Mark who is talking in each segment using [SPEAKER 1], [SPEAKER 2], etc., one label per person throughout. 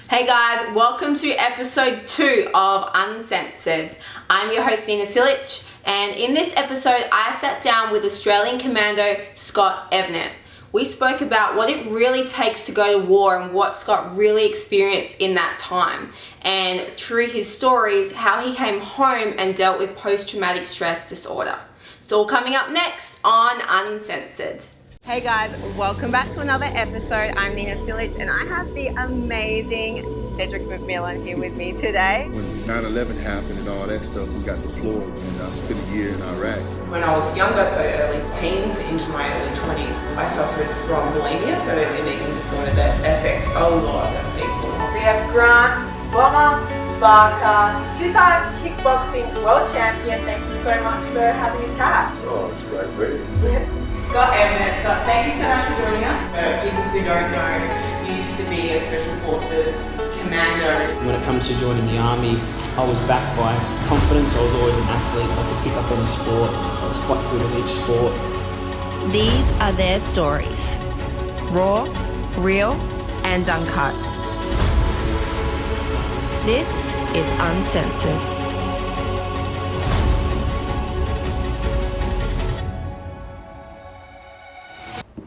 [SPEAKER 1] Hey guys, welcome to episode 2 of Uncensored. I'm your host Nina Silic, and in this episode I sat down with Australian Commando Scott Evennett. We spoke about what it really takes to go to war and what Scott really experienced in that time, and through his stories, how he came home and dealt with post-traumatic stress disorder. It's all coming up next on Uncensored. Hey guys, welcome back to another episode. I'm Nina Silic and I have the amazing Cedric McMillan here with me today.
[SPEAKER 2] When 9/11 happened and all that stuff, we got deployed and I spent a year in Iraq.
[SPEAKER 3] When I was younger, so early teens into my early 20s, I suffered from bulimia, so an eating disorder that affects a lot of people.
[SPEAKER 1] We have Grant, Bomber, Barker, 2 times kickboxing world champion. Thank you so much for having a chat.
[SPEAKER 2] Oh, it's great.
[SPEAKER 1] Scott Evennett. Scott, thank you so much for joining us. For people who don't know, you used to be a Special Forces Commando.
[SPEAKER 4] When it comes to joining the army, I was backed by confidence. I was always an athlete. I could pick up any sport. I was quite good at each sport.
[SPEAKER 1] These are their stories. Raw, real, and uncut. This is Uncensored.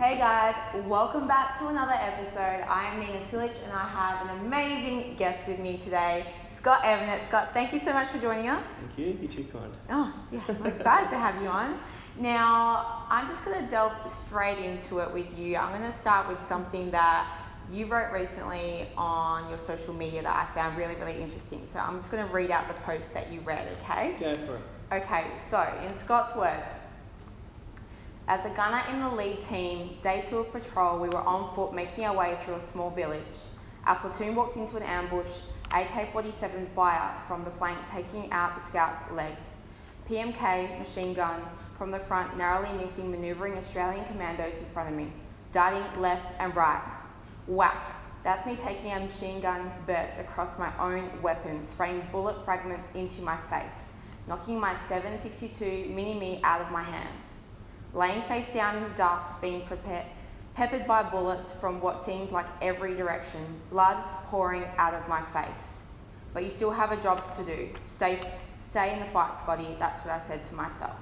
[SPEAKER 1] Hey guys, welcome back to another episode. I am Nina Silic and I have an amazing guest with me today, Scott Evennett. Scott, thank you so much for joining us.
[SPEAKER 4] Thank you. You're too kind.
[SPEAKER 1] Oh, yeah, I'm excited to have you on. Now, I'm just going to delve straight into it with you. I'm going to start with something that you wrote recently on your social media that I found really, really interesting. So I'm just going to read out the post that you read, okay?
[SPEAKER 4] Go for it.
[SPEAKER 1] Okay, so in Scott's words, as a gunner in the lead team, day 2 of patrol, we were on foot making our way through a small village. Our platoon walked into an ambush, AK-47 fire from the flank taking out the scouts' legs. PMK, machine gun, from the front narrowly missing manoeuvring Australian commandos in front of me, darting left and right. Whack, that's me taking a machine gun burst across my own weapon, spraying bullet fragments into my face, knocking my 7.62 mini-me out of my hands. Laying face down in the dust, being peppered by bullets from what seemed like every direction, blood pouring out of my face. But you still have a job to do. Stay in the fight, Scotty. That's what I said to myself.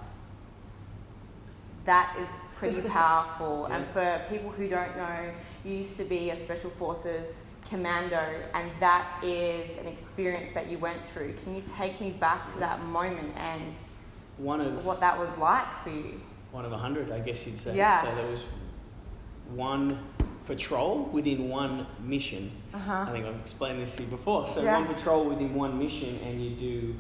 [SPEAKER 1] That is pretty powerful.
[SPEAKER 4] Yeah.
[SPEAKER 1] And for people who don't know, you used to be a Special Forces Commando, and that is an experience that you went through. Can you take me back to that moment and what that was like for you?
[SPEAKER 4] One of 100, I guess you'd say.
[SPEAKER 1] Yeah.
[SPEAKER 4] So there was one patrol within one mission. I think I've explained this to you before. So
[SPEAKER 1] Yeah.
[SPEAKER 4] one patrol within one mission, and you do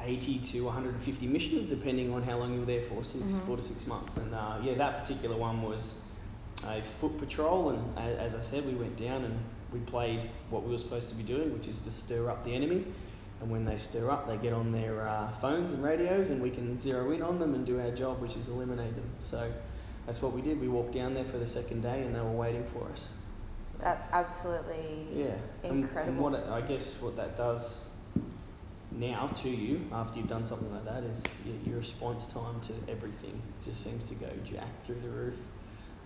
[SPEAKER 4] 80 to 150 missions, depending on how long you were there for, 4 to 6 months. And that particular one was a foot patrol, and as I said, we went down and we played what we were supposed to be doing, which is to stir up the enemy. And when they stir up, they get on their phones and radios, and we can zero in on them and do our job, which is eliminate them. So that's what we did. We walked down there for the second day, and they were waiting for us.
[SPEAKER 1] That's absolutely incredible.
[SPEAKER 4] And I guess what that does now to you, after you've done something like that, is your response time to everything just seems to go jack through the roof.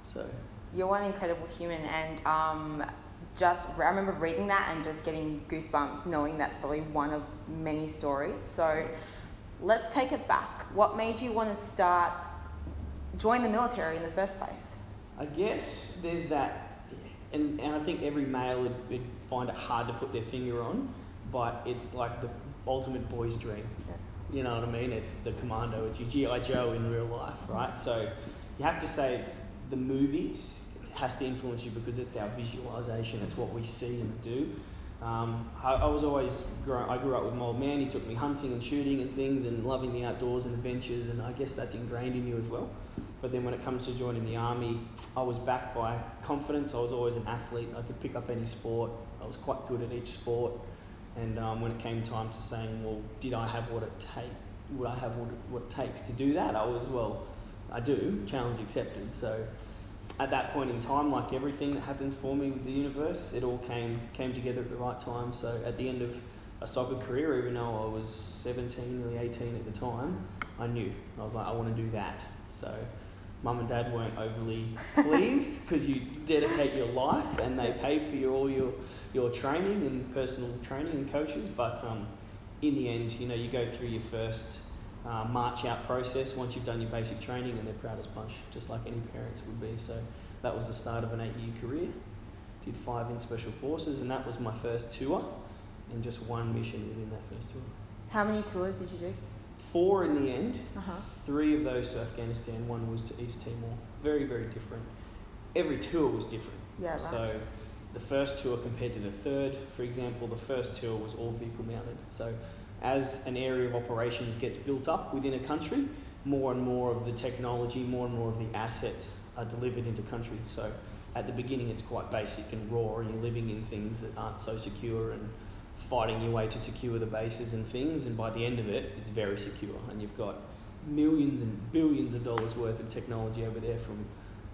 [SPEAKER 4] So
[SPEAKER 1] You're one incredible human, and I remember reading that and just getting goosebumps, knowing that's probably one of many stories. So let's take it back. What made you want to join the military in the first place?
[SPEAKER 4] I guess there's that, and I think every male would find it hard to put their finger on, but it's like the ultimate boy's dream.
[SPEAKER 1] Yeah.
[SPEAKER 4] You know what I mean? It's the commando, it's your G.I. Joe in real life, right? So you have to say it's the movies. Has to influence you because it's our visualization, it's what we see and do. I was always I grew up with my old man. He took me hunting and shooting and things and loving the outdoors and adventures, and I guess that's ingrained in you as well. But then when it comes to joining the army, I was backed by confidence. I was always an athlete. I could pick up any sport. I was quite good at each sport. And when it came time to saying, well, did I have what it would I have what it takes to do that? I do, challenge accepted. So at that point in time, like everything that happens for me with the universe, it all came together at the right time. So at the end of a soccer career, even though I was 17, nearly 18 at the time, I knew. I was like, I want to do that. So Mum and Dad weren't overly pleased because you dedicate your life and they pay for all your training and personal training and coaches. But in the end, you know, you go through your first march out process once you've done your basic training, and they're proud as punch, just like any parents would be. So that was the start of an 8-year career. Did 5 in Special Forces, and that was my first tour, and just 1 mission within that first tour.
[SPEAKER 1] How many tours did you do?
[SPEAKER 4] 4 in the end.
[SPEAKER 1] Uh-huh.
[SPEAKER 4] 3 of those to Afghanistan, 1 was to East Timor. Very, very different. Every tour was different.
[SPEAKER 1] Yeah, right.
[SPEAKER 4] So the first tour compared to the third, for example, the first tour was all vehicle mounted. So as an area of operations gets built up within a country, more and more of the technology, more and more of the assets are delivered into country. So at the beginning it's quite basic and raw, and you're living in things that aren't so secure and fighting your way to secure the bases and things, and by the end of it, it's very secure, and you've got millions and billions of dollars worth of technology over there from,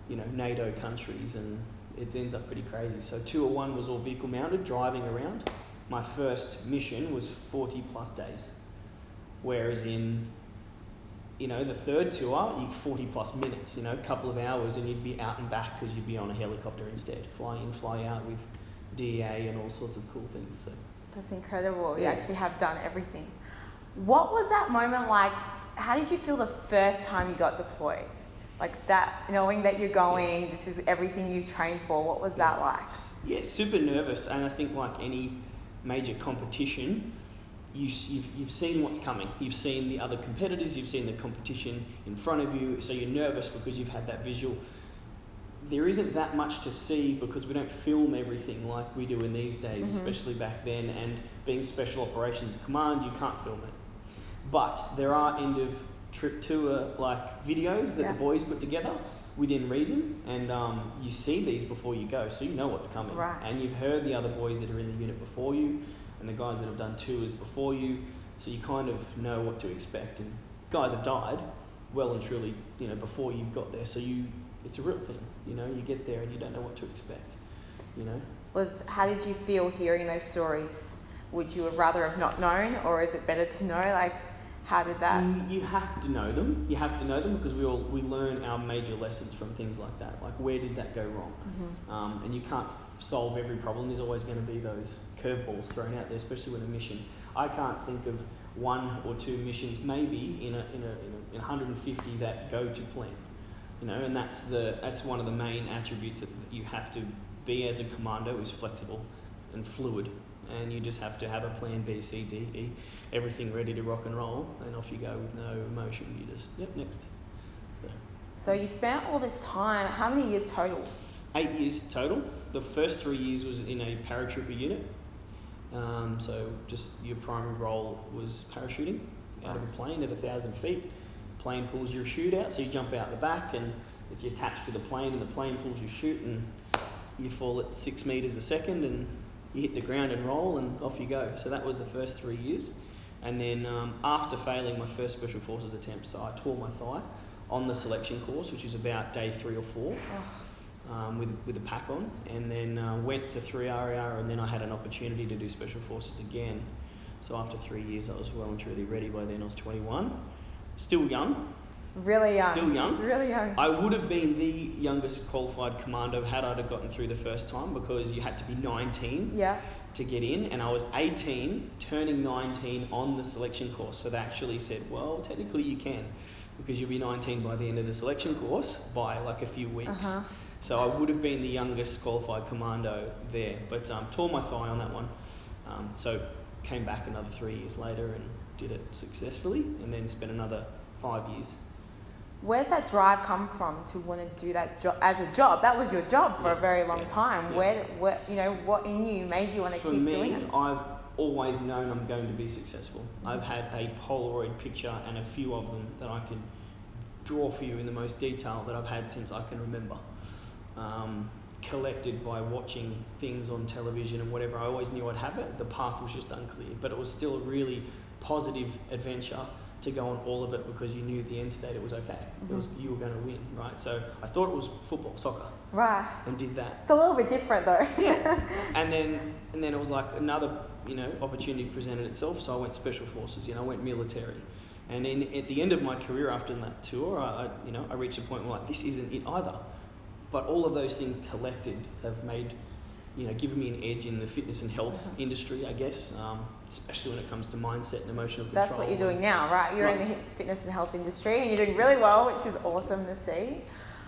[SPEAKER 4] you know, NATO countries, and it ends up pretty crazy. So Tour 1 was all vehicle mounted, driving around. My first mission was 40 plus days, whereas in, you know, the third tour, you 40 plus minutes, you know, a couple of hours, and you'd be out and back because you'd be on a helicopter instead, fly in, fly out with DEA and all sorts of cool things. So
[SPEAKER 1] That's incredible. You
[SPEAKER 4] Yeah.
[SPEAKER 1] actually have done everything. What was that moment like? How did you feel the first time you got deployed? Like that, knowing that you're going, this is everything you've trained for. What was that like?
[SPEAKER 4] Yeah, super nervous, and I think like any major competition, you've seen what's coming. You've seen the other competitors, you've seen the competition in front of you, so you're nervous because you've had that visual. There isn't that much to see because we don't film everything like we do in these days, especially back then, and being Special Operations Command, you can't film it. But there are end of trip tour like videos that the boys put together within reason, and you see these before you go, so you know what's coming.
[SPEAKER 1] Right.
[SPEAKER 4] And you've heard the other boys that are in the unit before you and the guys that have done tours before you, so you kind of know what to expect. And guys have died well and truly, you know, before you've got there, so it's a real thing, you know. You get there and you don't know what to expect, you know.
[SPEAKER 1] How did you feel hearing those stories? Would you have rather have not known, or is it better to know? Like, how did that?
[SPEAKER 4] You have to know them. You have to know them because we learn our major lessons from things like that. Like, where did that go wrong? And you can't solve every problem. There's always going to be those curveballs thrown out there, especially with a mission. I can't think of 1 or 2 missions, maybe in 150 that go to plan. You know, and that's one of the main attributes that you have to be as a commando, is flexible and fluid, and you just have to have a plan B, C, D, E, everything ready to rock and roll, and off you go with no emotion. You just next.
[SPEAKER 1] So you spent all this time. How many years total?
[SPEAKER 4] 8 years total. The first 3 years was in a paratrooper unit. So just your primary role was parachuting out of a plane at 1,000 feet. Plane pulls your chute out, so you jump out the back, and if you're attached to the plane and the plane pulls your chute, and you fall at 6 meters a second, and you hit the ground and roll, and off you go. So that was the first 3 years. And then after failing my first Special Forces attempt, so I tore my thigh on the selection course, which was about day 3 or 4, with a pack on, and then went to 3RR, and then I had an opportunity to do Special Forces again. So after 3 years, I was well and truly ready. By then I was 21. Still young.
[SPEAKER 1] Really young.
[SPEAKER 4] Still young.
[SPEAKER 1] It's really young.
[SPEAKER 4] I would have been the youngest qualified commando had I have gotten through the first time, because you had to be 19 to get in, and I was 18, turning 19 on the selection course. So they actually said, well, technically you can, because you'll be 19 by the end of the selection course by like a few weeks. So I would have been the youngest qualified commando there, but tore my thigh on that one. So came back another 3 years later and did it successfully, and then spent another 5 years.
[SPEAKER 1] Where's that drive come from to want to do that as a job? That was your job for a very long time.
[SPEAKER 4] Yeah.
[SPEAKER 1] Where, you know, what in you made you want to keep doing it?
[SPEAKER 4] I've always known I'm going to be successful. I've had a Polaroid picture and a few of them that I can draw for you in the most detail that I've had since I can remember. Collected by watching things on television and whatever. I always knew I'd have it. The path was just unclear, but it was still a really positive adventure to go on all of it, because you knew the end state, it was okay. It was, you were going to win, right? So I thought it was football, soccer,
[SPEAKER 1] Right.
[SPEAKER 4] and did that.
[SPEAKER 1] It's a little bit different though.
[SPEAKER 4] And then it was like another, opportunity presented itself. So I went Special Forces, I went military, And at the end of my career after that tour, I reached a point where like, this isn't it either. But all of those things collected have made, given me an edge in the fitness and health industry, I guess, especially when it comes to mindset and emotional control.
[SPEAKER 1] That's what you're doing now, right? You're in the fitness and health industry and you're doing really well, which is awesome to see.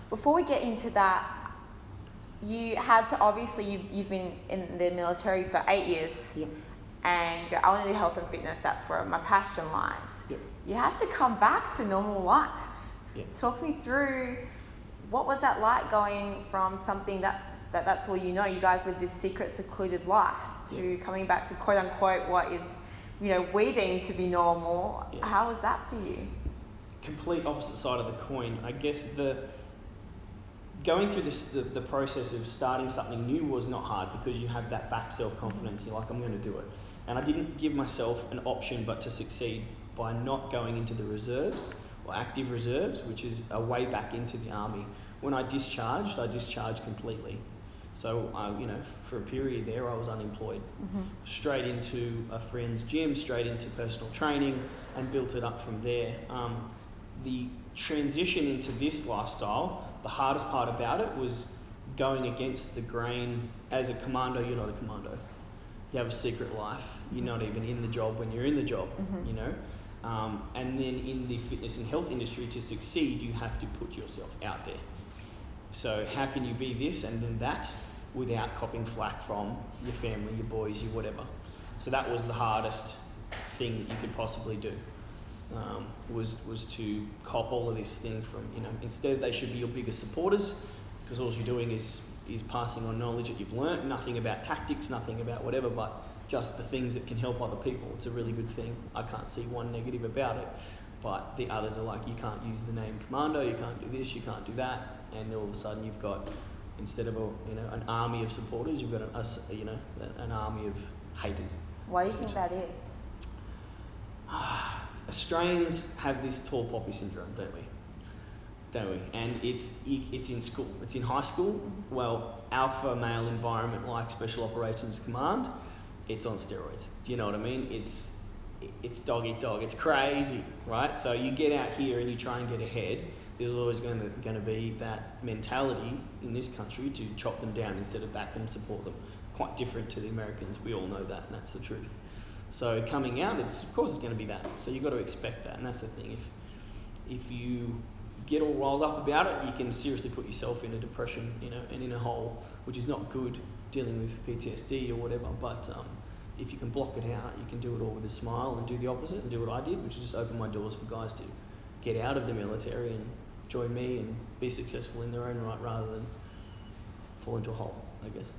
[SPEAKER 1] Before we get into that, you had to, obviously, you've been in the military for 8 years.
[SPEAKER 4] Yep.
[SPEAKER 1] And you go, I want to do health and fitness, that's where my passion lies.
[SPEAKER 4] Yep.
[SPEAKER 1] You have to come back to normal life.
[SPEAKER 4] Yep.
[SPEAKER 1] Talk me through, what was that like going from something that's all you guys lived this secret, secluded life, to coming back to quote unquote what is, we deem to be normal.
[SPEAKER 4] Yep.
[SPEAKER 1] How was that for you?
[SPEAKER 4] Complete opposite side of the coin. I guess going through the process of starting something new was not hard because you have that back self-confidence. You're like, I'm going to do it. And I didn't give myself an option but to succeed by not going into the reserves or active reserves, which is a way back into the army. When I discharged completely. So, for a period there, I was unemployed. Straight into a friend's gym, straight into personal training, and built it up from there. The transition into this lifestyle, the hardest part about it was going against the grain. As a commando, you're not a commando. You have a secret life. You're not even in the job when you're in the job, and then in the fitness and health industry, to succeed, you have to put yourself out there. So how can you be this and then that without copping flack from your family, your boys, your whatever? So that was the hardest thing that you could possibly do. Was to cop all of this thing from, instead they should be your biggest supporters, because all you're doing is passing on knowledge that you've learnt, nothing about tactics, nothing about whatever, but just the things that can help other people. It's a really good thing. I can't see one negative about it, but the others are like, you can't use the name commando, you can't do this, you can't do that, and all of a sudden you've got, instead of an army of supporters, you've got an army of haters.
[SPEAKER 1] Why do you think that is?
[SPEAKER 4] Australians have this tall poppy syndrome, don't we? And it's in school. It's in high school. Well, alpha male environment like Special Operations Command, it's on steroids. Do you know what I mean? It's dog eat dog. It's crazy, right? So you get out here and you try and get ahead. There's always going to be that mentality in this country to chop them down instead of back them, support them. Quite different to the Americans. We all know that, and that's the truth. So coming out, of course it's going to be that. So you've got to expect that, and that's the thing. If you get all riled up about it, you can seriously put yourself in a depression, and in a hole, which is not good dealing with PTSD or whatever. But if you can block it out, you can do it all with a smile and do the opposite and do what I did, which is just open my doors for guys to get out of the military and join me and be successful in their own right rather than fall into a hole, I guess.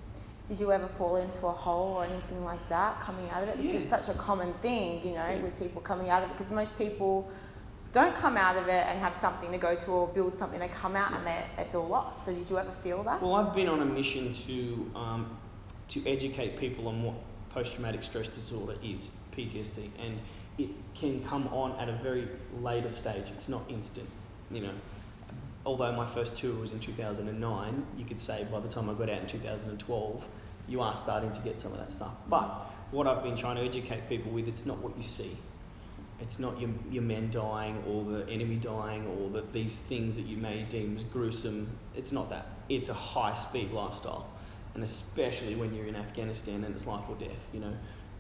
[SPEAKER 1] Did you ever fall into a hole or anything like that coming out of it? Because it's such a common thing, with people coming out of it, because most people don't come out of it and have something to go to or build something. They come out and they feel lost. So did you ever feel that?
[SPEAKER 4] Well, I've been on a mission to educate people on what post-traumatic stress disorder is, PTSD, and it can come on at a very later stage. It's not instant, Although my first tour was in 2009, you could say by the time I got out in 2012, you are starting to get some of that stuff. But what I've been trying to educate people with, it's not what you see. It's not your men dying or the enemy dying or these things that you may deem as gruesome. It's not that. It's a high-speed lifestyle. And especially when you're in Afghanistan and it's life or death.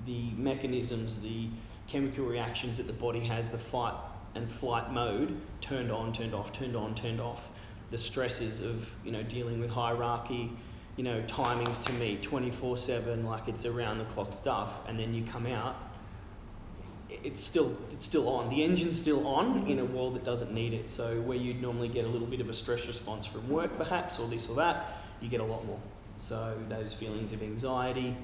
[SPEAKER 4] The mechanisms, the chemical reactions that the body has, the fight and flight mode, turned on, turned off, turned on, turned off. The stresses of, dealing with hierarchy, timings to meet 24/7, like it's around the clock stuff, and then you come out, it's still on. The engine's still on in a world that doesn't need it. So where you'd normally get a little bit of a stress response from work perhaps, or this or that, you get a lot more. So those feelings of anxiety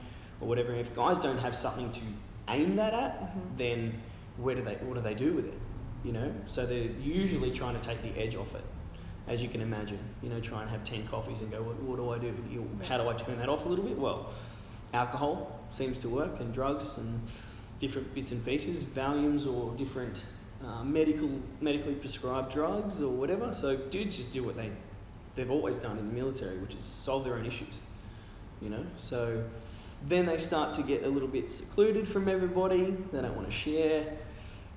[SPEAKER 4] or whatever, if guys don't have something to aim that at, then what do they do with it? So they're usually trying to take the edge off it, as you can imagine. Try and have 10 coffees and go, what do I do? How do I turn that off a little bit? Well, alcohol seems to work, and drugs and different bits and pieces, Valiums or different medically prescribed drugs or whatever. So dudes just do what they've always done in the military, which is solve their own issues. So then they start to get a little bit secluded from everybody. They don't want to share.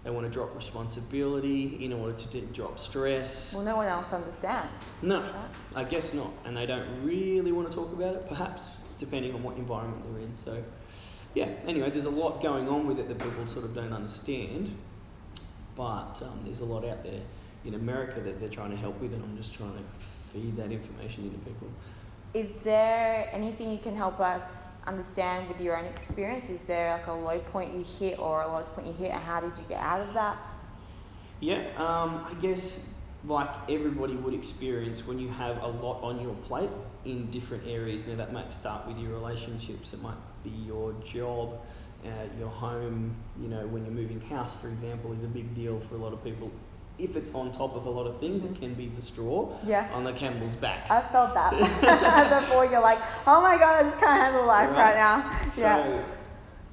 [SPEAKER 4] They want to drop responsibility in order to drop stress.
[SPEAKER 1] Well, no one else understands.
[SPEAKER 4] No,
[SPEAKER 1] Right?
[SPEAKER 4] I guess not. And they don't really want to talk about it, perhaps, depending on what environment they're in. So, yeah, anyway, there's a lot going on with it that people sort of don't understand. But there's a lot out there in America that they're trying to help with, and I'm just trying to feed that information into people.
[SPEAKER 1] Is there anything you can help us understand with your own experience? Is there like a low point you hit or a lowest point you hit, and how did you get out of that?
[SPEAKER 4] Yeah, I guess like everybody would experience when you have a lot on your plate in different areas. Now that might start with your relationships, it might be your job, your home. You know, when you're moving house, for example, is a big deal for a lot of people. If it's on top of a lot of things, it can be the straw on the camel's back.
[SPEAKER 1] I've felt that before. You're like, oh my God, I just can't handle life right now.
[SPEAKER 4] So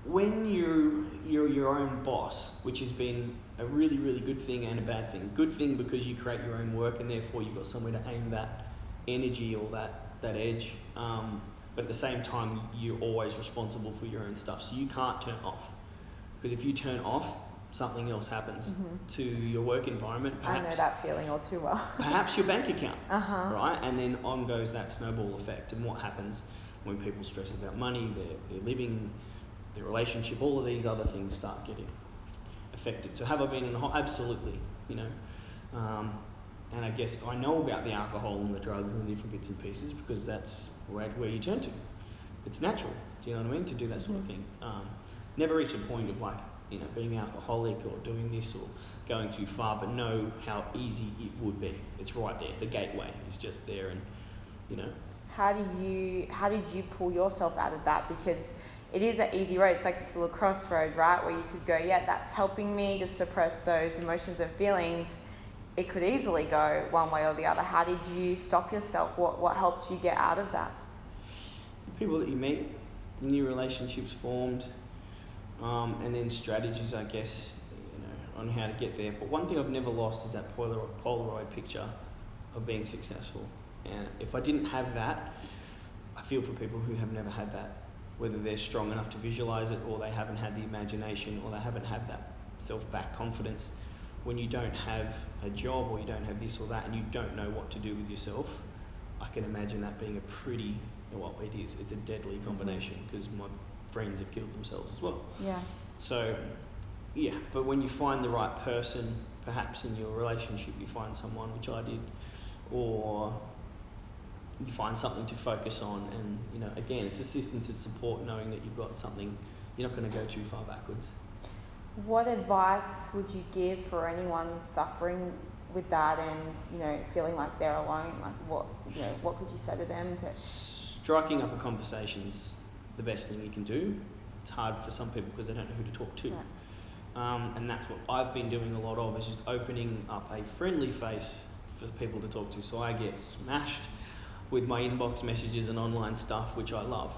[SPEAKER 4] when you're your own boss, which has been a really, really good thing and a bad thing. Good thing because you create your own work, and therefore you've got somewhere to aim that energy or that edge. But at the same time, you're always responsible for your own stuff. So you can't turn off. Because if you turn off, something else happens to your work environment. Perhaps,
[SPEAKER 1] I know that feeling all too well.
[SPEAKER 4] perhaps your bank account, right? And then on goes that snowball effect. And what happens when people stress about money, their living, their relationship, all of these other things start getting affected. So have I been in the hole? Absolutely, you know. And I guess I know about the alcohol and the drugs and the different bits and pieces because that's where you turn to. It's natural, do you know what I mean, to do that sort of thing. Never reach a point of like, you know, being alcoholic or doing this or going too far, but know how easy it would be. It's right there. The gateway is just there, and you know. How did
[SPEAKER 1] you pull yourself out of that? Because it is an easy road. It's like this little crossroad, right, where you could go, yeah, that's helping me just suppress those emotions and feelings. It could easily go one way or the other. How did you stop yourself? What helped you get out of that?
[SPEAKER 4] People that you meet, new relationships formed. And then strategies, I guess, you know, on how to get there. But one thing I've never lost is that Polaroid picture of being successful. And if I didn't have that, I feel for people who have never had that, whether they're strong enough to visualize it or they haven't had the imagination or they haven't had that self-backed confidence. When you don't have a job or you don't have this or that and you don't know what to do with yourself, I can imagine that being a pretty, well, it is, it's a deadly combination because my friends have killed themselves as well.
[SPEAKER 1] Yeah.
[SPEAKER 4] So, yeah, but when you find the right person, perhaps in your relationship you find someone, which I did, or you find something to focus on, and, you know, again, it's assistance and support, knowing that you've got something, you're not going to go too far backwards.
[SPEAKER 1] What advice would you give for anyone suffering with that and, you know, feeling like they're alone? Like what could you say to them to...
[SPEAKER 4] Striking up a conversation's the best thing you can do. It's hard for some people because they don't know who to talk to. Right. And that's what I've been doing a lot of, is just opening up a friendly face for people to talk to. So I get smashed with my inbox messages and online stuff, which I love,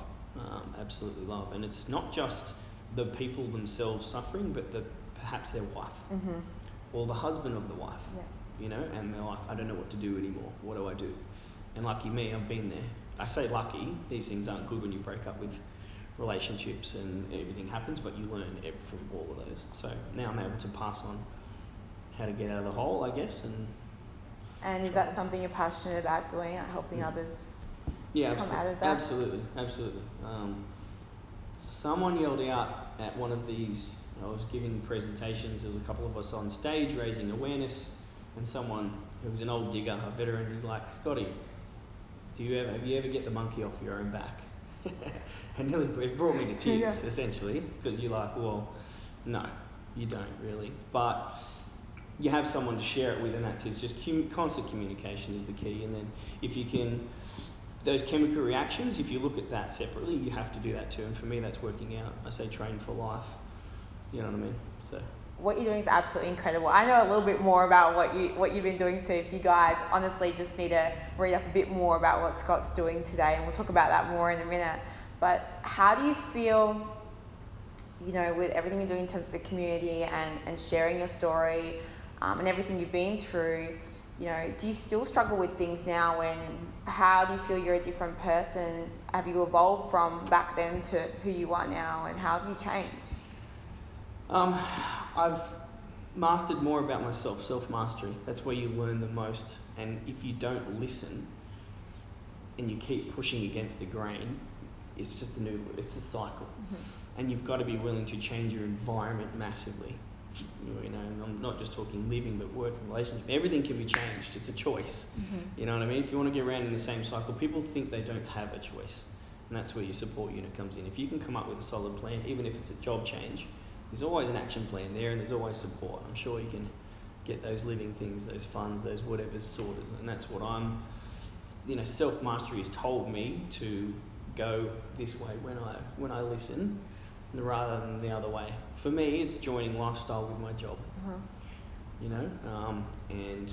[SPEAKER 4] absolutely love. And it's not just the people themselves suffering, but perhaps their wife or the husband of the wife, you know, and they're like, I don't know what to do anymore. What do I do? And lucky me, I've been there. I say lucky, these things aren't good when you break up with relationships and everything happens, but you learn from all of those. So now I'm able to pass on how to get out of the hole, I guess. And
[SPEAKER 1] is that something you're passionate about doing, helping others come out of that?
[SPEAKER 4] Absolutely. Someone yelled out at one of these, I was giving presentations, there was a couple of us on stage raising awareness, and someone who was an old digger, a veteran, he's like, Scotty, have you ever get the monkey off your own back? And it brought me to tears, essentially, because you're like, well, no, you don't really. But you have someone to share it with, and that's just constant communication is the key. And then if you can, those chemical reactions, if you look at that separately, you have to do that too. And for me, that's working out. I say train for life. You know what I mean? So.
[SPEAKER 1] What you're doing is absolutely incredible. I know a little bit more about what you've been doing, so if you guys honestly just need to read up a bit more about what Scott's doing today, and we'll talk about that more in a minute. But how do you feel, you know, with everything you're doing in terms of the community and sharing your story and everything you've been through, you know, do you still struggle with things now, and how do you feel you're a different person? Have you evolved from back then to who you are now, and how have you changed?
[SPEAKER 4] mastered more about myself, self-mastery. That's where you learn the most. And if you don't listen and you keep pushing against the grain, it's just it's a cycle. And you've got to be willing to change your environment massively. You know, and I'm not just talking living, but work and relationship. Everything can be changed. It's a choice. You know what I mean? If you want to get around in the same cycle, people think they don't have a choice. And that's where your support unit comes in. If you can come up with a solid plan, even if it's a job change, there's always an action plan there, and there's always support. I'm sure you can get those living things, those funds, those whatever's sorted. And that's what self-mastery has told me to go this way when I listen, rather than the other way. For me, it's joining lifestyle with my job. You know, and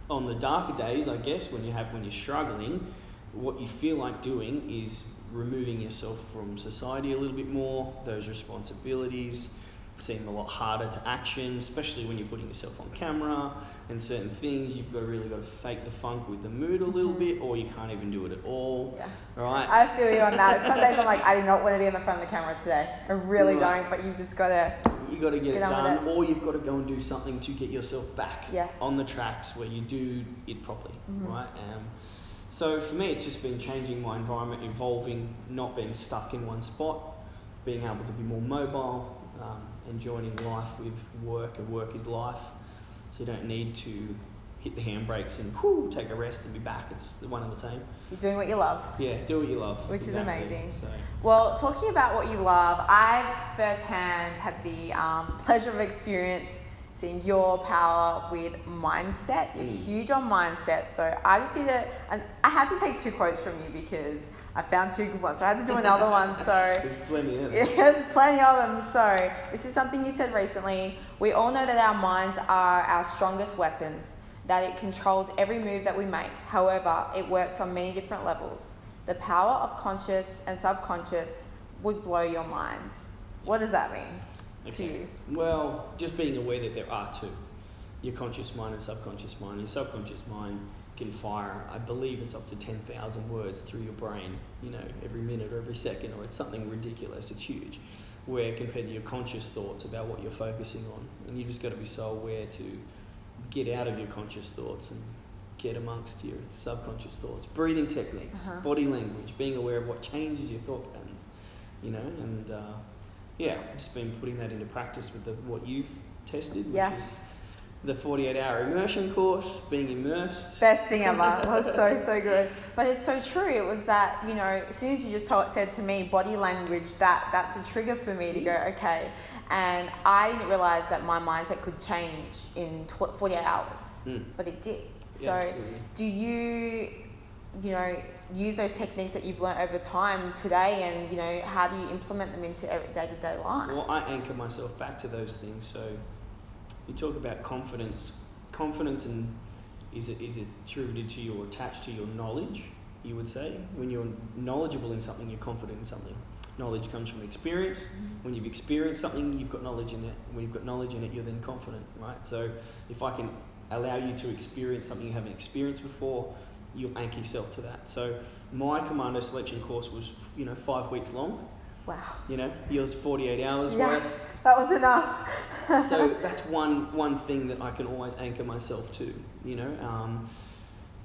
[SPEAKER 4] on the darker days, I guess, when you're struggling, what you feel like doing is removing yourself from society a little bit more. Those responsibilities seem a lot harder to action, especially when you're putting yourself on camera and certain things. You've really got to fake the funk with the mood a little bit, or you can't even do it at all.
[SPEAKER 1] Yeah.
[SPEAKER 4] Right?
[SPEAKER 1] I feel you on that. Some days I'm like, I do not want to be in the front of the camera today. I really don't, but you've just got to...
[SPEAKER 4] You got to get it done, or you've got to go and do something to get yourself back on the tracks where you do it properly, right? So for me, it's just been changing my environment, evolving, not being stuck in one spot, being able to be more mobile, and joining life with work, and work is life. So you don't need to hit the handbrakes and take a rest and be back. It's one and the same.
[SPEAKER 1] You're doing what you love.
[SPEAKER 4] Yeah, do what you love.
[SPEAKER 1] Which is amazing.
[SPEAKER 4] So.
[SPEAKER 1] Well, talking about what you love, I firsthand had the pleasure of experience seeing your power with mindset. You're huge on mindset. So I just need to, and I had to take 2 quotes from you because I found 2 good ones. So I had to do another one. So
[SPEAKER 4] there's plenty of them.
[SPEAKER 1] Yeah, there's plenty of them. So this is something you said recently. We all know that our minds are our strongest weapons, that it controls every move that we make. However, it works on many different levels. The power of conscious and subconscious would blow your mind. What does that mean to you?
[SPEAKER 4] Well, just being aware that there are 2. Your conscious mind and subconscious mind. Your subconscious mind can fire, I believe it's up to 10,000 words through your brain, you know, every minute or every second, or it's something ridiculous. It's huge. Where compared to your conscious thoughts about what you're focusing on. And you just got to be so aware to get out of your conscious thoughts and get amongst your subconscious thoughts. Breathing techniques, body language, being aware of what changes your thought patterns, you know, and I've just been putting that into practice with what you've tested, which is the 48-hour immersion course, being immersed.
[SPEAKER 1] Best thing ever. It was so good. But it's so true. It was that, you know, as soon as you just said to me, body language, that's a trigger for me to go, okay. And I didn't realize that my mindset could change in 48 hours, but it did. So do you use those techniques that you've learned over time today, and, you know, how do you implement them into day-to-day life?
[SPEAKER 4] Well, I anchor myself back to those things. So you talk about confidence. Confidence is attributed to you or attached to your knowledge, you would say. When you're knowledgeable in something, you're confident in something. Knowledge comes from experience. When you've experienced something, you've got knowledge in it. When you've got knowledge in it, you're then confident, right? So if I can allow you to experience something you haven't experienced before, you'll anchor yourself to that. So my commando selection course was, 5 weeks long.
[SPEAKER 1] Wow.
[SPEAKER 4] Yours 48 hours worth.
[SPEAKER 1] That was enough.
[SPEAKER 4] So that's one thing that I can always anchor myself to,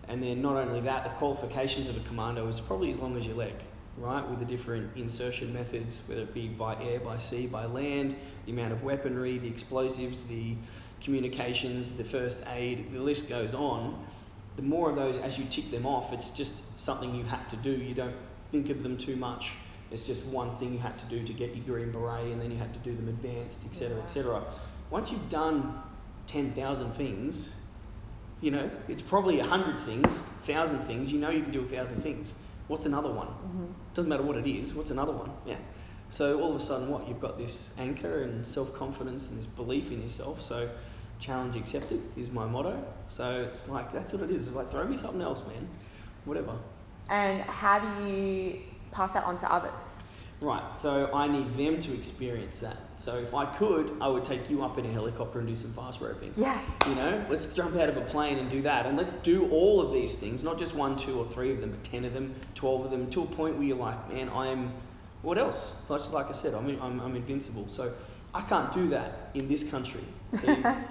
[SPEAKER 4] and then not only that, the qualifications of a commando is probably as long as your leg, right? With the different insertion methods, whether it be by air, by sea, by land, the amount of weaponry, the explosives, the communications, the first aid, the list goes on. The more of those, as you tick them off, it's just something you had to do. You don't think of them too much. It's just one thing you had to do to get your green beret, and then you had to do them advanced, etc., etc. Once you've done 10,000 things, it's probably 100 things, 1,000 things. You can do 1,000 things. What's another one? Doesn't matter what it is. What's another one? Yeah. So all of a sudden, you've got this anchor and self-confidence and this belief in yourself. So challenge accepted is my motto. So it's like, that's what it is. It's like, throw me something else, man. Whatever.
[SPEAKER 1] And how do you pass that on to others?
[SPEAKER 4] Right, so I need them to experience that. So if I could, I would take you up in a helicopter and do some fast roping.
[SPEAKER 1] Yes.
[SPEAKER 4] Let's jump out of a plane and do that. And let's do all of these things, not just 1, 2, or 3 of them, but 10 of them, 12 of them, to a point where you're like, man, what else? Like I said, I'm invincible. So I can't do that in this country. So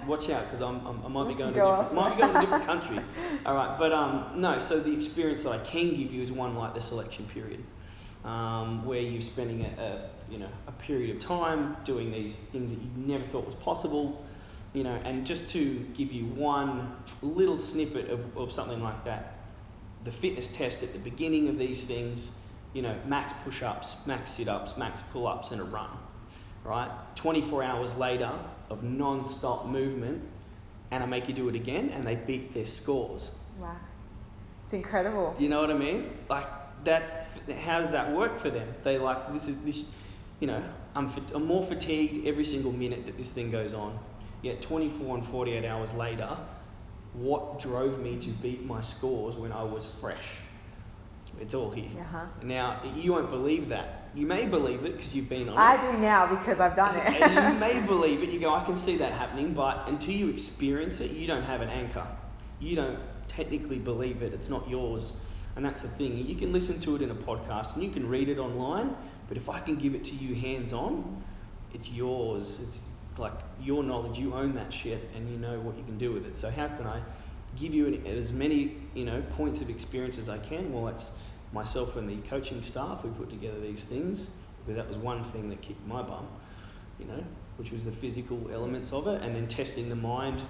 [SPEAKER 4] watch out, because I might be going to a different country. All right, but no. So the experience that I can give you is one like the selection period, where you're spending a period of time doing these things that you never thought was possible, and just to give you one little snippet of something like that, the fitness test at the beginning of these things, max push-ups, max sit-ups, max pull-ups, and a run. Right? 24 hours later of non-stop movement, and I make you do it again, and they beat their scores.
[SPEAKER 1] Wow. It's incredible.
[SPEAKER 4] You know what I mean? Like that, how does that work for them? They like, this, I'm more fatigued every single minute that this thing goes on. Yet 24 and 48 hours later, what drove me to beat my scores when I was fresh? It's all here.
[SPEAKER 1] Uh-huh.
[SPEAKER 4] Now, you won't believe that. You may believe it because you've been on it.
[SPEAKER 1] I do now because I've done it.
[SPEAKER 4] And you may believe it. You go, I can see that happening. But until you experience it, you don't have an anchor. You don't technically believe it. It's not yours. And that's the thing. You can listen to it in a podcast and you can read it online. But if I can give it to you hands-on, it's yours. It's like your knowledge. You own that shit and you know what you can do with it. So how can I give you as many points of experience as I can? Well, it's myself and the coaching staff. We put together these things because that was one thing that kicked my bum, which was the physical elements of it, and then testing the mind.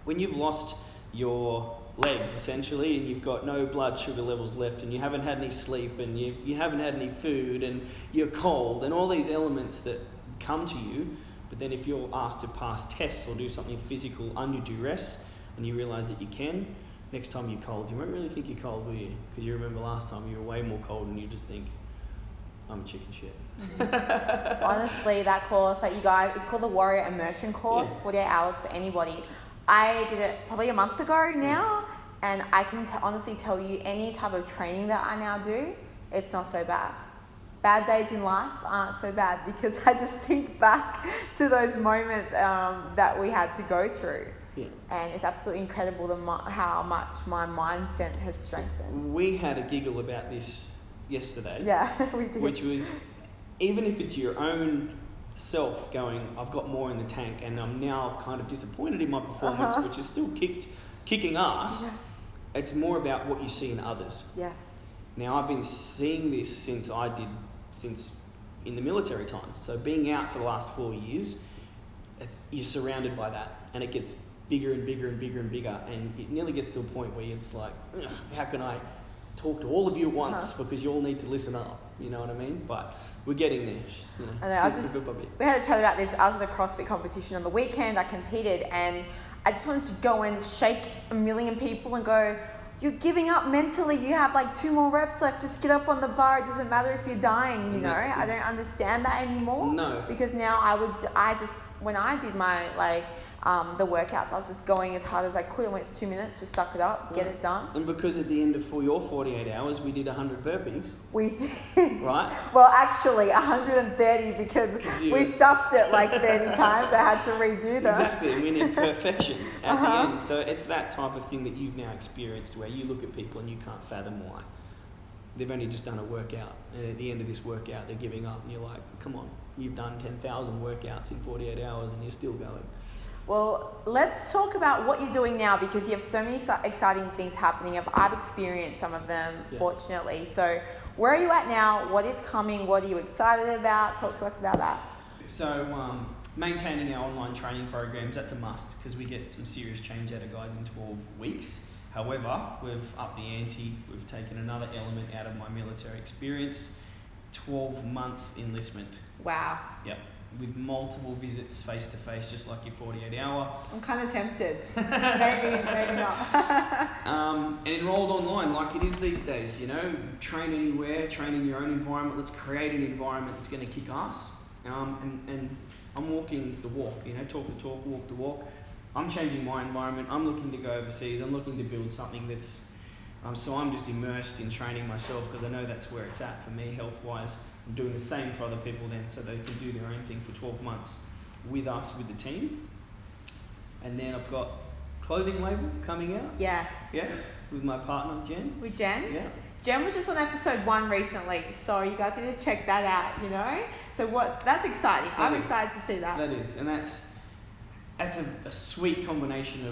[SPEAKER 4] When you've lost your legs essentially and you've got no blood sugar levels left and you haven't had any sleep and you haven't had any food and you're cold and all these elements that come to you, but then if you're asked to pass tests or do something physical under duress and you realise that you can, next time you're cold, you won't really think you're cold, will you? Because you remember last time you were way more cold and you just think, I'm a chicken shit.
[SPEAKER 1] Honestly, that course that you guys, it's called the Warrior Immersion course, 48 hours for anybody. I did it probably a month ago now, and I can honestly tell you any type of training that I now do, it's not so bad. Bad days in life aren't so bad because I just think back to those moments that we had to go through.
[SPEAKER 4] Yeah.
[SPEAKER 1] And it's absolutely incredible how much my mindset has strengthened.
[SPEAKER 4] We had a giggle about this yesterday.
[SPEAKER 1] Yeah, we did.
[SPEAKER 4] Which was, even if it's your own self going, I've got more in the tank and I'm now kind of disappointed in my performance, which is still kicking ass, it's more about what you see in others.
[SPEAKER 1] Yes.
[SPEAKER 4] Now, I've been seeing this since in the military times. So being out for the last 4 years, you're surrounded by that, and it gets bigger and bigger and bigger and bigger, and it nearly gets to a point where it's like, how can I talk to all of you at once because you all need to listen up, you know what I mean? But we're getting there.
[SPEAKER 1] I know, we had a chat about this. I was at the CrossFit competition on the weekend. I competed and I just wanted to go and shake a million people and go, you're giving up mentally. You have like 2 more reps left. Just get up on the bar. It doesn't matter if you're dying, you know. I don't understand that anymore.
[SPEAKER 4] No.
[SPEAKER 1] Because now when I did my the workouts, I was just going as hard as I could. I went to 2 minutes, just suck it up, get it done.
[SPEAKER 4] And because at the end of your 48 hours, we did 100 burpees.
[SPEAKER 1] We did.
[SPEAKER 4] Right?
[SPEAKER 1] Well, actually, 130 because we stuffed it like 30 times. I had to redo them.
[SPEAKER 4] Exactly. We need perfection at the end. So it's that type of thing that you've now experienced where you look at people and you can't fathom why. They've only just done a workout, and at the end of this workout, they're giving up, and you're like, come on, you've done 10,000 workouts in 48 hours and you're still going.
[SPEAKER 1] Well, let's talk about what you're doing now because you have so many exciting things happening. I've experienced some of them, fortunately. So where are you at now? What is coming? What are you excited about? Talk to us about that.
[SPEAKER 4] So maintaining our online training programs, that's a must because we get some serious change out of guys in 12 weeks. However, we've upped the ante. We've taken another element out of my military experience, 12-month enlistment.
[SPEAKER 1] Wow.
[SPEAKER 4] Yep. With multiple visits face-to-face, just like your 48-hour.
[SPEAKER 1] I'm kind of tempted. maybe not.
[SPEAKER 4] And enrolled online like it is these days, train anywhere, train in your own environment. Let's create an environment that's going to kick ass. And I'm walking the walk, talk the talk, walk the walk. I'm changing my environment. I'm looking to go overseas. I'm looking to build something that's... so I'm just immersed in training myself because I know that's where it's at for me health-wise. I'm doing the same for other people then so they can do their own thing for 12 months with us, with the team. And then I've got clothing label coming out.
[SPEAKER 1] Yes.
[SPEAKER 4] Yes, with my partner, Jen.
[SPEAKER 1] With Jen?
[SPEAKER 4] Yeah.
[SPEAKER 1] Jen was just on episode 1 recently, so you guys need to check that out, So that's exciting. I'm excited to see that.
[SPEAKER 4] That is, and that's a sweet combination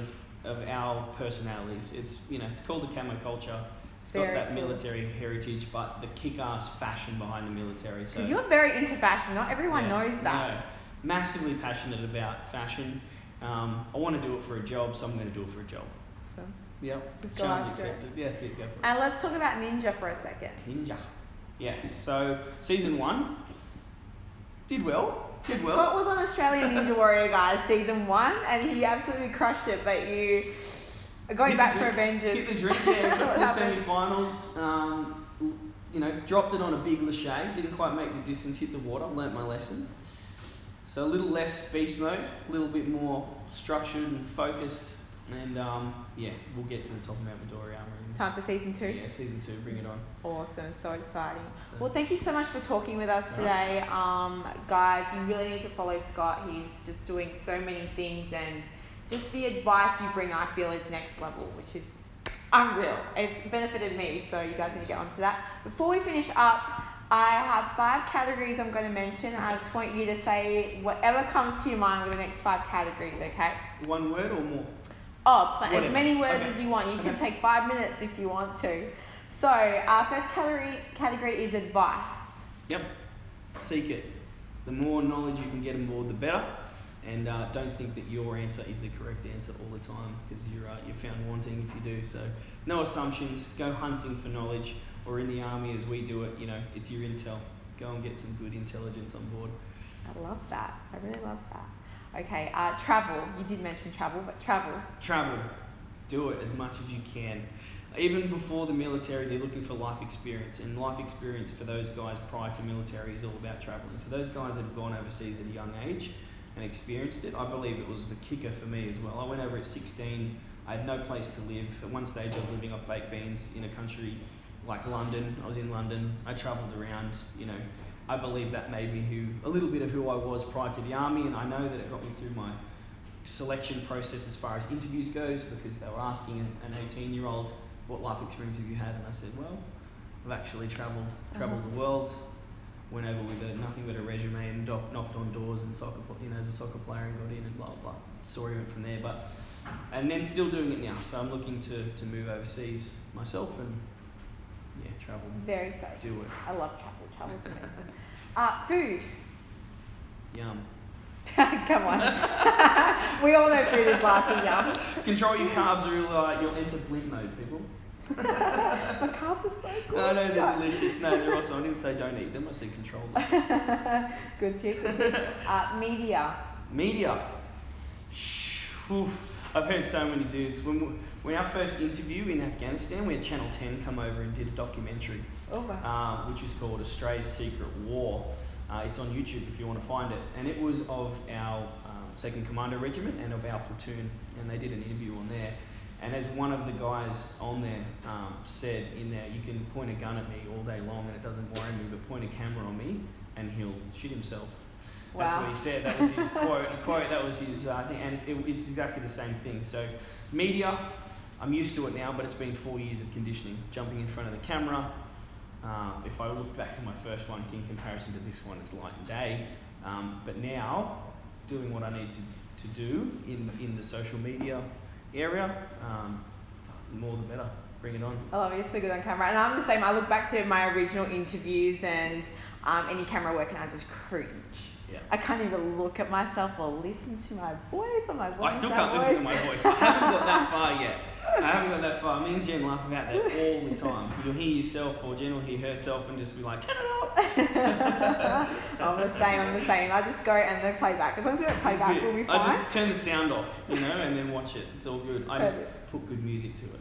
[SPEAKER 4] of our personalities. It's it's called the camo culture. It's got that military heritage, but the kick-ass fashion behind the military.
[SPEAKER 1] Because you're very into fashion. Not everyone knows that.
[SPEAKER 4] No, massively passionate about fashion. I want to do it for a job, so I'm going to do it for a job.
[SPEAKER 1] So
[SPEAKER 4] Yep.
[SPEAKER 1] just go
[SPEAKER 4] Challenge
[SPEAKER 1] after
[SPEAKER 4] accepted. Yeah, that's it. Go for it.
[SPEAKER 1] And let's talk about Ninja for a second.
[SPEAKER 4] Ninja. Yes. So season 1 did well.
[SPEAKER 1] Scott was on Australian Ninja Warrior, guys, season 1, and he absolutely crushed it. But you are going back for Avengers.
[SPEAKER 4] Hit the drink. Yeah, got to the semi-finals. Dropped it on a big lachey. Didn't quite make the distance. Hit the water. Learnt my lesson. So a little less beast mode, a little bit more structured and focused, and we'll get to the top of Mount Midori Armour.
[SPEAKER 1] Time for season 2?
[SPEAKER 4] Yeah, season 2, bring it on.
[SPEAKER 1] Awesome, so exciting. Well, thank you so much for talking with us today. Guys, you really need to follow Scott. He's just doing so many things, and just the advice you bring, I feel, is next level, which is unreal. It's benefited me, so you guys need to get onto that. Before we finish up, I have 5 categories I'm going to mention. I just want you to say whatever comes to your mind with the next 5 categories, okay?
[SPEAKER 4] One word or more?
[SPEAKER 1] Oh, as many words as you want. You can take 5 minutes if you want to. So, our first category is advice.
[SPEAKER 4] Yep. Seek it. The more knowledge you can get on board, the better. And don't think that your answer is the correct answer all the time, because you're found wanting if you do. So, no assumptions. Go hunting for knowledge. Or in the army, as we do it, it's your intel. Go and get some good intelligence on board.
[SPEAKER 1] I love that. I really love that. Okay, travel. You did mention travel, but travel.
[SPEAKER 4] Travel. Do it as much as you can. Even before the military, they're looking for life experience. And life experience for those guys prior to military is all about traveling. So those guys that have gone overseas at a young age and experienced it, I believe it was the kicker for me as well. I went over at 16. I had no place to live. At one stage, I was living off baked beans in a country like London. I was in London. I travelled around. I believe that made me a little bit of who I was prior to the army, and I know that it got me through my selection process as far as interviews goes, because they were asking an 18-year-old, what life experience have you had? And I said, well, I've actually travelled the world, went over with nothing but a resume and knocked on doors and as a soccer player and got in and blah, blah, blah. Story went from there, and then still doing it now. So I'm looking to move overseas myself and travel.
[SPEAKER 1] Very excited.
[SPEAKER 4] Do it.
[SPEAKER 1] I love travel. Travel's amazing. Food.
[SPEAKER 4] Yum.
[SPEAKER 1] Come on. We all know food is life and yum.
[SPEAKER 4] Control your carbs or you'll enter blimp mode, people.
[SPEAKER 1] But carbs are so good.
[SPEAKER 4] No, they're delicious. No, they're awesome. I didn't say don't eat them. I said control them.
[SPEAKER 1] Good tip.
[SPEAKER 4] Media. Oof. I've heard so many dudes. When our first interview in Afghanistan, we had Channel 10 come over and did a documentary, which is called Australia's Secret War. It's on YouTube if you want to find it. And it was of our 2nd Commando Regiment and of our platoon. And they did an interview on there. And as one of the guys on there said in there, you can point a gun at me all day long and it doesn't worry me, but point a camera on me and he'll shoot himself.
[SPEAKER 1] Wow.
[SPEAKER 4] That's what he said. That was his quote. That was his thing, and it's exactly the same thing. So, media, I'm used to it now, but it's been 4 years of conditioning, jumping in front of the camera. If I look back at my first one in comparison to this one, it's light and day. But now, doing what I need to do in the social media area, more the better. Bring it on.
[SPEAKER 1] I love it. You're so good on camera. And I'm the same. I look back to my original interviews and any camera work, and I just cringe.
[SPEAKER 4] Yeah.
[SPEAKER 1] I can't even look at myself or listen to my voice. I'm like, what
[SPEAKER 4] I still can't listen to my voice. I haven't got that far yet. Me and Jen laugh about that all the time. You'll hear yourself or Jen will hear herself and just be like, turn it off.
[SPEAKER 1] I'm the same. I just go and then play back. As long as we don't play back, we'll be fine.
[SPEAKER 4] I just turn the sound off, and then watch it. It's all good. I just put good music to it.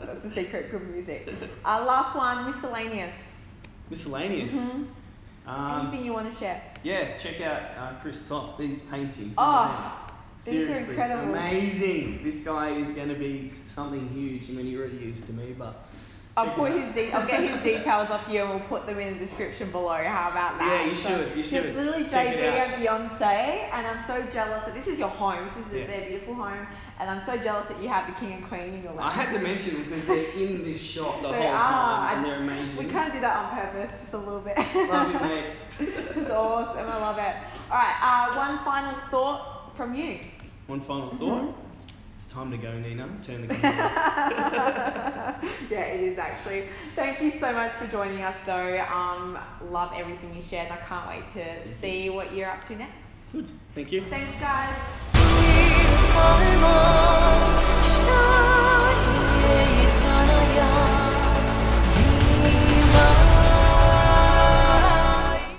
[SPEAKER 1] That's the secret, good music. Last one, miscellaneous.
[SPEAKER 4] Miscellaneous?
[SPEAKER 1] Mm-hmm. Anything you want to share?
[SPEAKER 4] Yeah, check out Chris Toff. These paintings.
[SPEAKER 1] These are incredible.
[SPEAKER 4] Amazing. This guy is going to be something huge. I mean, he already is to me, but
[SPEAKER 1] I'll get his details off you and we'll put them in the description below. How about that?
[SPEAKER 4] Yeah, you should.
[SPEAKER 1] It's literally
[SPEAKER 4] Check
[SPEAKER 1] Jay-Z
[SPEAKER 4] it out.
[SPEAKER 1] and Beyonce, and I'm so jealous that this is your home. This is
[SPEAKER 4] Yeah.
[SPEAKER 1] their beautiful home, and I'm so jealous that you have the king and queen in your life.
[SPEAKER 4] I had to mention them because they're in this shot the
[SPEAKER 1] They
[SPEAKER 4] whole
[SPEAKER 1] are,
[SPEAKER 4] time and they're amazing.
[SPEAKER 1] We kind of do that on purpose, just a little bit.
[SPEAKER 4] Love you, mate.
[SPEAKER 1] It's awesome. I love it. All right. One final thought from you.
[SPEAKER 4] One final thought. It's time to go, Nina. Turn the camera off.
[SPEAKER 1] Yeah, it is actually. Thank you so much for joining us, though. Love everything you shared. I can't wait to see what you're up to next.
[SPEAKER 4] Good. Thank you.
[SPEAKER 1] Thanks, guys.